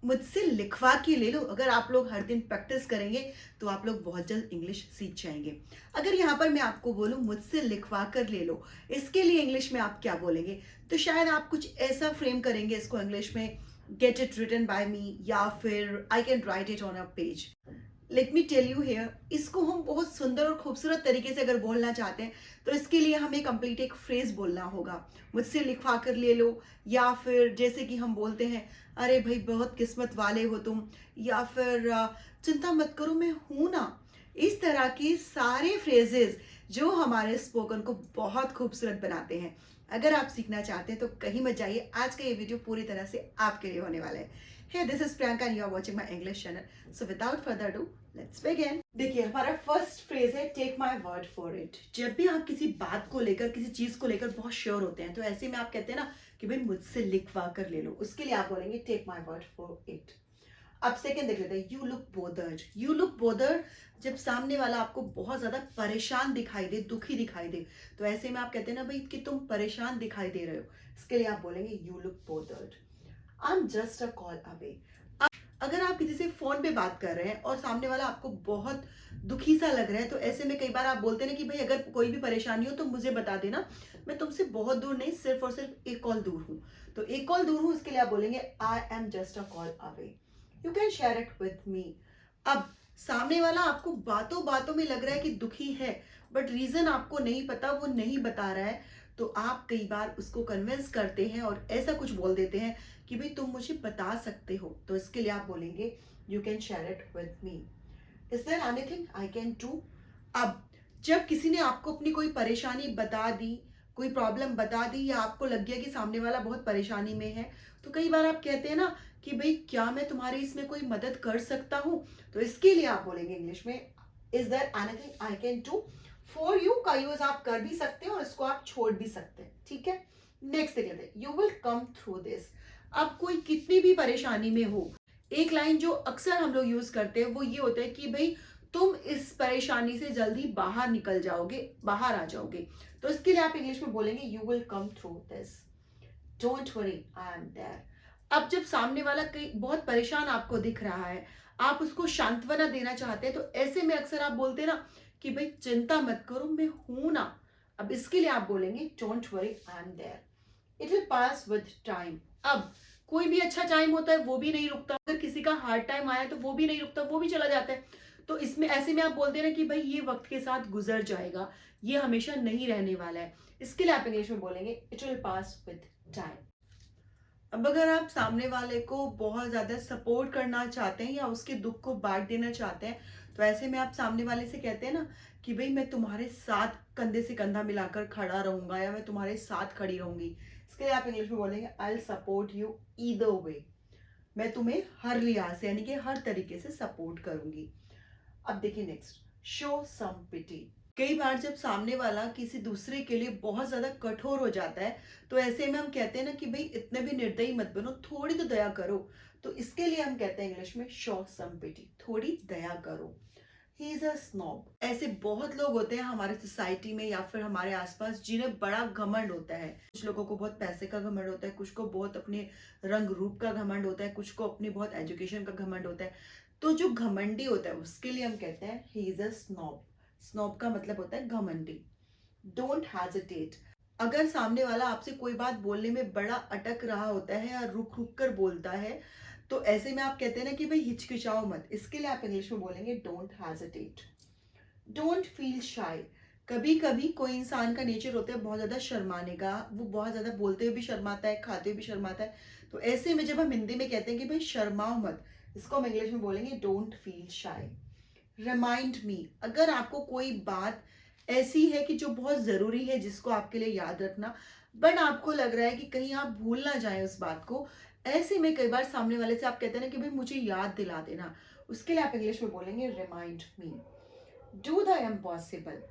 मुझसे लिखवा के ले लो। अगर आप लोग हर दिन प्रैक्टिस करेंगे तो आप लोग बहुत जल्द इंग्लिश सीख जाएंगे। अगर यहाँ पर मैं आपको बोलूँ मुझसे लिखवा कर ले लो, इसके लिए इंग्लिश में आप क्या बोलेंगे? तो शायद आप कुछ ऐसा फ्रेम करेंगे इसको इंग्लिश में, get it written by me, या फिर I can write it on a page. Let me tell you here, इसको हम बहुत सुंदर और खूबसूरत तरीके से अगर बोलना चाहते हैं तो इसके लिए हमें कंप्लीट एक फ्रेज बोलना होगा, मुझसे लिखवा कर ले लो। या फिर जैसे कि हम बोलते हैं, अरे भाई बहुत किस्मत वाले हो तुम, या फिर चिंता मत करो मैं हूं ना। इस तरह के सारे फ्रेजेस जो हमारे स्पोकन को बहुत खूबसूरत बनाते हैं। अगर आप सीखना चाहते हैं तो कहीं मत जाइए, आज का ये वीडियो पूरी तरह से आपके लिए होने वाला है। Hey, this is Priyanka and you are watching my English channel. So without further ado, let's begin. देखिए हमारा फर्स्ट फ्रेज है take my word for it. जब भी आप किसी बात को लेकर, किसी चीज को लेकर बहुत श्योर होते हैं तो ऐसे में आप कहते हैं ना कि भाई मुझसे लिखवा कर ले लो, उसके लिए आप बोलेंगे take my word for it. अब सेकंड देख लेते हैं, you look bothered. You look bothered जब सामने वाला आपको बहुत ज्यादा परेशान दिखाई दे, दुखी दिखाई दे, तो ऐसे में आप कहते हैं ना भाई कि तुम परेशान दिखाई दे रहे हो, इसके लिए आप बोलेंगे you look bothered. I am just a call away. अगर आप किसी से फोन पे बात कर रहे हैं और सामने वाला आपको बहुत दुखी सा लग रहा है तो ऐसे में कई बार आप बोलते हैं ना कि भाई अगर कोई भी परेशानी हो तो मुझे बता देना, मैं तुमसे बहुत दूर नहीं, सिर्फ और सिर्फ एक कॉल दूर हूं। तो एक कॉल दूर हूं, इसके लिए आप बोलेंगे आई am just a call away, you can share it with मी। अब सामने वाला आपको बातों बातों में लग रहा है कि दुखी है, बट रीजन आपको नहीं पता, वो नहीं बता रहा है, तो आप कई बार उसको कन्विंस करते हैं और ऐसा कुछ बोल देते हैं कि भाई तुम मुझे बता सकते हो, तो इसके लिए आप बोलेंगे you can share it with me. Is there anything I can do. अब जब किसी ने आपको अपनी कोई परेशानी बता दी, कोई प्रॉब्लम बता दी, या आपको लग गया कि सामने वाला बहुत परेशानी में है, तो कई बार आप कहते हैं ना कि भाई क्या मैं तुम्हारी इसमें कोई मदद कर सकता हूं, तो इसके लिए आप बोलेंगे इंग्लिश में is there anything I can do for you. का यूज आप कर भी सकते हैं और इसको आप छोड़ भी सकते हैं, ठीक है। नेक्स्ट देख लेते हैं, you will come through this. अब कोई कितनी भी परेशानी में हो, एक लाइन जो अक्सर हम लोग यूज करते हैं वो ये होता है कि भाई तुम इस परेशानी से जल्दी बाहर निकल जाओगे, बाहर आ जाओगे, तो इसके लिए आप इंग्लिश में बोलेंगे you will come through this, don't worry I am there. अब जब सामने वाला कहीं बहुत परेशान आपको दिख रहा है, आप उसको सांत्वना देना चाहते हैं, तो ऐसे में अक्सर आप बोलते हैं ना कि भाई चिंता मत करो मैं हूं ना। अब इसके लिए आप बोलेंगे don't worry I am there, it will pass with time. अब कोई भी अच्छा टाइम होता है वो भी नहीं रुकता, अगर किसी का हार्ड टाइम आया तो वो भी नहीं रुकता, वो भी चला जाता है, तो इसमें ऐसे में आप बोलते हैं ना कि भाई ये वक्त के साथ गुजर जाएगा, ये हमेशा नहीं रहने वाला है, इसके लिए आप इंग्लिश में बोलेंगे it will pass with time. अब अगर आप सामने वाले को बहुत ज्यादा सपोर्ट करना चाहते हैं या उसके दुख को बांट देना चाहते हैं, तो ऐसे में आप सामने वाले से कहते हैं ना कि भाई मैं तुम्हारे साथ कंधे से कंधा मिलाकर खड़ा रहूंगा, या मैं तुम्हारे साथ खड़ी रहूंगी, इसके लिए आप इंग्लिश में बोलेंगे I will support you either way. मैं तुम्हें हर लिहाज से यानी कि हर तरीके से सपोर्ट करूंगी। अब देखिए नेक्स्ट, शो सम पिटी। कई बार जब सामने वाला किसी दूसरे के लिए बहुत ज्यादा कठोर हो जाता है, तो ऐसे में हम कहते हैं ना कि भाई इतने भी निर्दयी मत बनो, थोड़ी तो दया करो, तो इसके लिए हम कहते हैं इंग्लिश में शो सम पिटी, थोड़ी दया करो। He is a snob. ऐसे बहुत लोग होते हैं हमारे सोसाइटी में या फिर हमारे आसपास जिन्हें बड़ा घमंड होता है। कुछ लोगों को बहुत पैसे का घमंड होता है, कुछ को बहुत अपने रंग रूप का घमंड होता है, कुछ को अपनी बहुत एजुकेशन का घमंड होता है। तो जो घमंडी होता है उसके लिए हम कहते हैं he is a snob. Snob का मतलब होता है घमंडी। Don't hesitate. अगर सामने वाला आपसे कोई बात बोलने में बड़ा अटक रहा होता है या रुक रुक कर बोलता है, तो ऐसे में आप कहते हैं ना कि भाई हिचकिचाओ मत, इसके लिए आप इंग्लिश में बोलेंगे डोंट हेजिटेट। डोंट फील शाई। कभी कभी कोई इंसान का नेचर होता है बहुत ज्यादा शर्माने का, वो बहुत ज्यादा बोलते हुए भी शर्माता है, खाते हुए भी शर्माता है, तो ऐसे में जब हम हिंदी में कहते हैं कि भाई शर्माओ मत, इसको हम इंग्लिश में बोलेंगे डोंट फील शाई। Remind me. अगर आपको कोई बात ऐसी है कि जो बहुत जरूरी है, जिसको आपके लिए याद रखना, बट आपको लग रहा है कि कहीं आप भूल ना जाए उस बात को, ऐसे में कई बार सामने वाले से आप कहते हैं ना कि भाई मुझे याद दिला देना, उसके लिए आप इंग्लिश में बोलेंगे remind me. Do the impossible.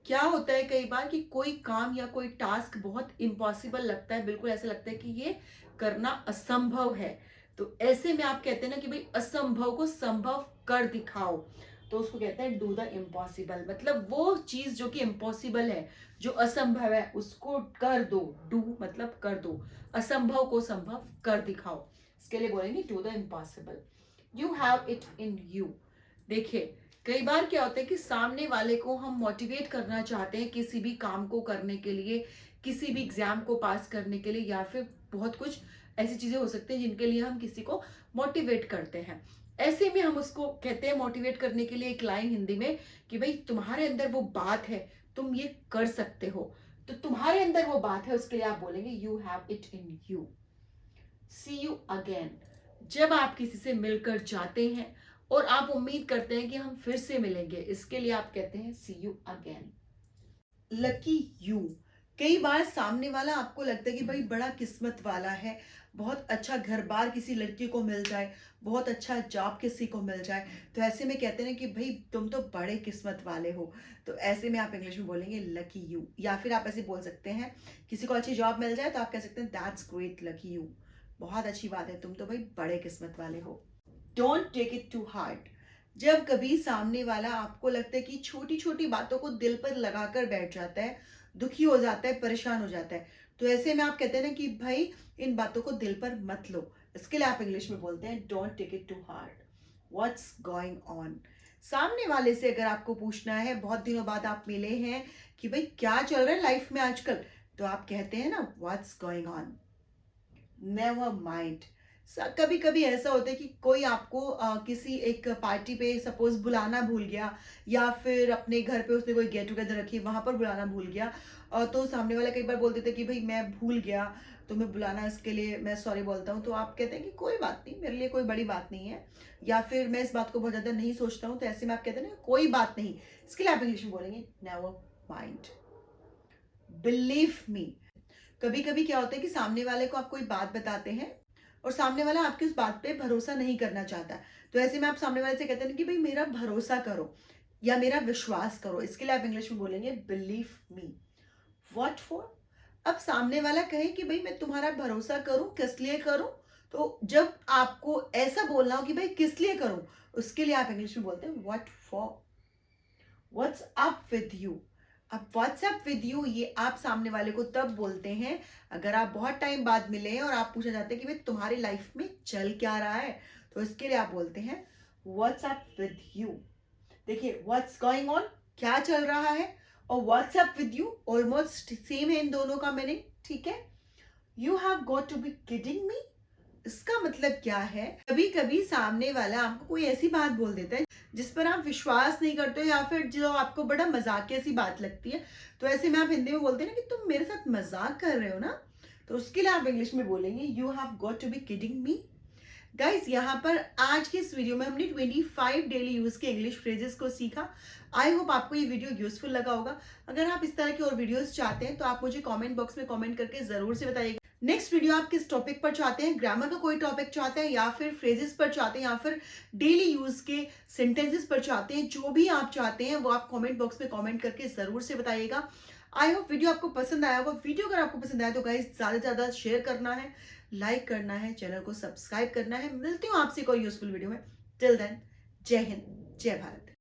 क्या होता है कई बार कि कोई काम या कोई टास्क बहुत इम्पॉसिबल लगता है, बिल्कुल ऐसा लगता है कि ये करना असंभव है, तो ऐसे में आप कहते हैं ना कि भाई असंभव को संभव कर दिखाओ, तो उसको कहते हैं डू द इम्पॉसिबल। मतलब वो चीज जो कि इम्पॉसिबल है, जो असंभव है, उसको कर दो। डू मतलब कर दो, असंभव को संभव कर दिखाओ, इसके लिए बोलेंगे do the impossible. You have it in you. देखिए, कई बार क्या होता है कि सामने वाले को हम मोटिवेट करना चाहते हैं किसी भी काम को करने के लिए, किसी भी एग्जाम को पास करने के लिए, या फिर बहुत कुछ ऐसी चीजें हो सकती हैं जिनके लिए हम किसी को मोटिवेट करते हैं। ऐसे में हम उसको कहते हैं मोटिवेट करने के लिए एक लाइन हिंदी में कि भाई तुम्हारे अंदर वो बात है, तुम ये कर सकते हो। तो तुम्हारे अंदर वो बात है, उसके लिए आप बोलेंगे you have it in you. See you again. जब आप किसी से मिलकर जाते हैं और आप उम्मीद करते हैं कि हम फिर से मिलेंगे, इसके लिए आप कहते हैं सी यू अगेन। Lucky you. कई बार सामने वाला आपको लगता है कि भाई बड़ा किस्मत वाला है, बहुत अच्छा घर बार किसी लड़की को मिल जाए, बहुत अच्छा जॉब किसी को मिल जाए, तो ऐसे में कहते हैं कि भाई तुम तो बड़े किस्मत वाले हो। तो ऐसे में आप इंग्लिश में बोलेंगे लकी यू। या फिर आप ऐसे बोल सकते हैं, किसी को अच्छी जॉब मिल जाए तो आप कह सकते हैं दैट्स ग्रेट लकी यू। बहुत अच्छी बात है, तुम तो भाई बड़े किस्मत वाले हो। Don't take it to heart. जब कभी सामने वाला आपको लगता है कि छोटी छोटी बातों को दिल पर लगाकर बैठ जाता है, दुखी हो जाता है, परेशान हो जाता है, तो ऐसे में आप कहते हैं ना कि भाई इन बातों को दिल पर मत लो। इसके लिए आप इंग्लिश में बोलते हैं don't take it to heart. What's going on. सामने वाले से अगर आपको पूछना है, बहुत दिनों बाद आप मिले हैं, कि भाई क्या चल रहा है लाइफ में आजकल, तो आप कहते हैं ना what's going on. Never mind. कभी कभी ऐसा होता है कि कोई आपको किसी एक पार्टी पे सपोज बुलाना भूल गया, या फिर अपने घर पे उसने कोई गेट टुगेदर रखी, वहां पर बुलाना भूल गया, तो सामने वाला कई बार बोल देते कि भाई मैं भूल गया तुम्हें बुलाना, इसके लिए मैं सॉरी बोलता हूँ। तो आप कहते हैं कि कोई बात नहीं, मेरे लिए कोई बड़ी बात नहीं है, या फिर मैं इस बात को बहुत ज्यादा नहीं सोचता हूँ। तो ऐसे में आप कहते हैं ना कोई बात नहीं, इसके लिए आप इंग्लिश में बोलेंगे नेवर माइंड। Believe me. कभी कभी क्या होता है कि सामने वाले को आप कोई बात बताते हैं और सामने वाला आपकी उस बात पे भरोसा नहीं करना चाहता, तो ऐसे में आप सामने वाले से कहते हैं कि भाई मेरा भरोसा करो या मेरा विश्वास करो। इसके लिए आप इंग्लिश में बोलेंगे बिलीव मी। What for. अब सामने वाला कहे कि भाई मैं तुम्हारा भरोसा करूं, किस लिए करूं, तो जब आपको ऐसा बोलना हो कि भाई किस लिए करूं, उसके लिए आप इंग्लिश में बोलते हैं what for. What's up with you. अब व्हाट्सएप विद यू ये आप सामने वाले को तब बोलते हैं अगर आप बहुत टाइम बाद मिले हैं और आप पूछना चाहते हैं कि भाई तुम्हारी लाइफ में चल क्या रहा है, तो इसके लिए आप बोलते हैं व्हाट्सएप विद यू। देखिए, व्हाट्स गोइंग ऑन क्या चल रहा है, और what's up with you almost same है इन दोनों का मीनिंग, ठीक है। You have got to be kidding me. इसका मतलब क्या है, कभी कभी सामने वाला आपको कोई ऐसी बात बोल देता है जिस पर आप विश्वास नहीं करते हो, या फिर जो आपको बड़ा मजाकिया सी बात लगती है, तो ऐसे में आप हिंदी में बोलते हैं ना कि तुम मेरे साथ मजाक कर रहे हो ना, तो उसके लिए आप इंग्लिश में बोलेंगे you have got to be kidding me. Guys, यहाँ पर आज की इस वीडियो में हमने 25 डेली यूज के इंग्लिश फ्रेजेस को सीखा। आई होप आपको ये वीडियो यूजफुल लगा होगा। अगर आप इस तरह की और वीडियोस चाहते हैं तो आप मुझे कमेंट बॉक्स में कमेंट करके जरूर से बताइएगा। नेक्स्ट वीडियो आप किस टॉपिक पर चाहते हैं, ग्रामर का कोई टॉपिक चाहते हैं, या फिर फ्रेजेस पर चाहते हैं, या फिर डेली यूज के सेंटेंसेस पर चाहते हैं, जो भी आप चाहते हैं वो आप कमेंट बॉक्स में कमेंट करके जरूर से बताइएगा। आई होप वीडियो आपको पसंद आया होगा। वीडियो अगर आपको पसंद आया तो गाइस ज्यादा से ज्यादा शेयर करना है, लाइक करना है, चैनल को सब्सक्राइब करना है। मिलती हूँ आपसे कोई यूजफुल वीडियो में। टिल देन, जय हिंद, जय भारत।